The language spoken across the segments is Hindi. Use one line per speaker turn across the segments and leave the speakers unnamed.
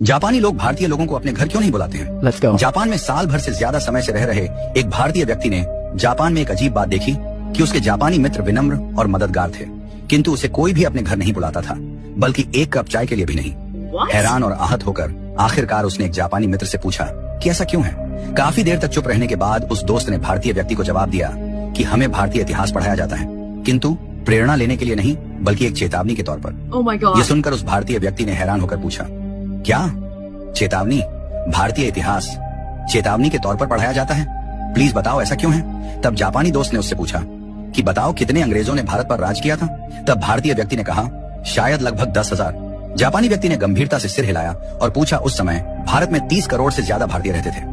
जापानी लोग भारतीय लोगों को अपने घर क्यों नहीं बुलाते हैं?
Let's go.
जापान में साल भर से ज्यादा समय से रह रहे एक भारतीय व्यक्ति ने जापान में एक अजीब बात देखी कि उसके जापानी मित्र विनम्र और मददगार थे, किंतु उसे कोई भी अपने घर नहीं बुलाता था, बल्कि एक कप चाय के लिए भी नहीं। हैरान और आहत होकर आखिरकार उसने एक जापानी मित्र से पूछा कि ऐसा क्यों है। काफी देर तक चुप रहने के बाद उस दोस्त ने भारतीय व्यक्ति को जवाब दिया कि हमें भारतीय इतिहास पढ़ाया जाता है, किंतु प्रेरणा लेने के लिए नहीं, बल्कि एक चेतावनी के तौर पर।
Oh my God.
ये सुनकर उस भारतीय व्यक्ति ने हैरान होकर पूछा, क्या चेतावनी? भारतीय इतिहास चेतावनी के तौर पर पढ़ाया जाता है? प्लीज बताओ ऐसा क्यों है। तब जापानी दोस्त ने उससे पूछा कि बताओ कितने अंग्रेजों ने भारत पर राज किया था। तब भारतीय व्यक्ति ने कहा शायद लगभग 10,000। जापानी व्यक्ति ने गंभीरता से सिर हिलाया और पूछा उस समय भारत में 30 करोड़ से ज्यादा भारतीय रहते थे,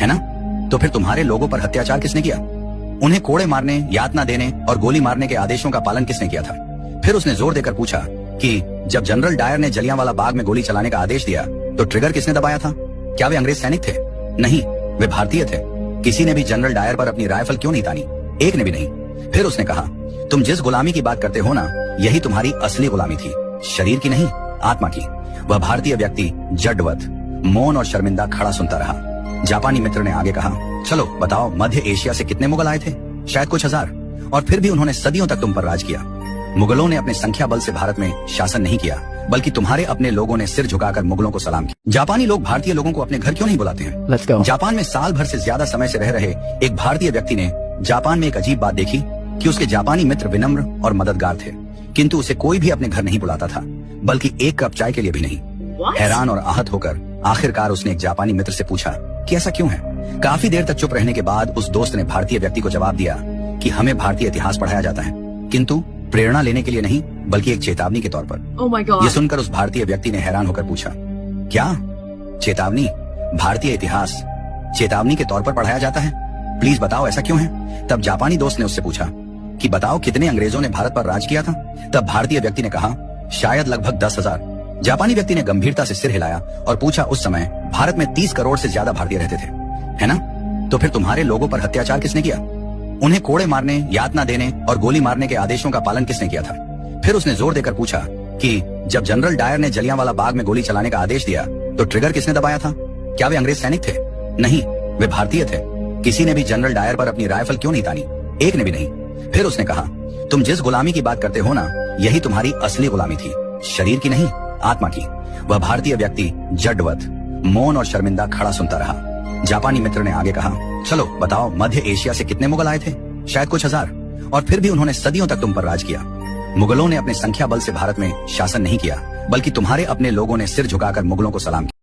है ना? तो फिर तुम्हारे लोगों पर अत्याचार किसने किया? उन्हें कोड़े मारने, यातना देने और गोली मारने के आदेशों का पालन किसने किया था? फिर उसने जोर देकर पूछा कि जब जनरल डायर ने जलियांवाला बाग में गोली चलाने का आदेश दिया तो ट्रिगर किसने दबाया था? क्या वे अंग्रेज सैनिक थे? नहीं, वे भारतीय थे। किसी ने भी जनरल डायर पर अपनी राइफल क्यों नहीं तानी? एक ने भी नहीं। फिर उसने कहा तुम जिस गुलामी की बात करते हो ना, यही तुम्हारी असली गुलामी थी, शरीर की नहीं, आत्मा की। वह भारतीय व्यक्ति जडवत, मौन और शर्मिंदा खड़ा सुनता रहा। जापानी मित्र ने आगे कहा चलो बताओ मध्य एशिया से कितने मुगल आए थे? शायद कुछ हजार, और फिर भी उन्होंने सदियों तक तुम पर राज किया। मुगलों ने अपने संख्या बल से भारत में शासन नहीं किया, बल्कि तुम्हारे अपने लोगों ने सिर झुकाकर मुगलों को सलाम किया। जापानी लोग भारतीय लोगों को अपने घर क्यों नहीं बुलाते हैं?
Let's go.
जापान में साल भर से ज्यादा समय से रह रहे एक भारतीय व्यक्ति ने जापान में एक अजीब बात देखी कि उसके जापानी मित्र विनम्र और मददगार थे, किंतु उसे कोई भी अपने घर नहीं बुलाता था, बल्कि एक कप चाय के लिए भी नहीं। हैरान और आहत होकर आखिरकार उसने एक जापानी मित्र से पूछा कि ऐसा क्यों है। काफी देर तक चुप रहने के बाद उस दोस्त ने भारतीय व्यक्ति को जवाब दिया कि हमें भारतीय इतिहास पढ़ाया जाता है, किंतु प्रेरणा लेने के लिए नहीं, बल्कि एक चेतावनी के तौर पर।
Oh my God.
ये सुनकर उस भारतीय व्यक्ति ने हैरान होकर पूछा, क्या चेतावनी? भारतीय इतिहास चेतावनी के तौर पर पढ़ाया जाता है? प्लीज बताओ ऐसा क्यों है। तब जापानी दोस्त ने उससे पूछा कि बताओ कितने अंग्रेजों ने भारत पर राज किया था? तब भारतीय व्यक्ति ने कहा शायद लगभग 10,000। जापानी व्यक्ति ने गंभीरता से सिर हिलाया और पूछा उस समय भारत में 30 करोड़ से ज्यादा भारतीय रहते थे, है ना? तो फिर तुम्हारे लोगों पर अत्याचार किसने किया? उन्हें कोड़े मारने, यातना देने और गोली मारने के आदेशों का पालन किसने किया था? फिर उसने जोर देकर पूछा कि जब जनरल डायर ने जलियांवाला बाग में गोली चलाने का आदेश दिया तो ट्रिगर किसने दबाया था? क्या वे अंग्रेज सैनिक थे? नहीं, वे भारतीय थे। किसी ने भी जनरल डायर पर अपनी राइफल क्यों नहीं तानी? एक ने भी नहीं। फिर उसने कहा तुम जिस गुलामी की बात करते हो ना, यही तुम्हारी असली गुलामी थी, शरीर की नहीं, आत्मा की। वह भारतीय व्यक्ति जडवत, मौन और शर्मिंदा खड़ा सुनता रहा। जापानी मित्र ने आगे कहा चलो बताओ मध्य एशिया से कितने मुगल आए थे? शायद कुछ हजार, और फिर भी उन्होंने सदियों तक तुम पर राज किया। मुगलों ने अपने संख्या बल से भारत में शासन नहीं किया, बल्कि तुम्हारे अपने लोगों ने सिर झुकाकर मुगलों को सलाम किया।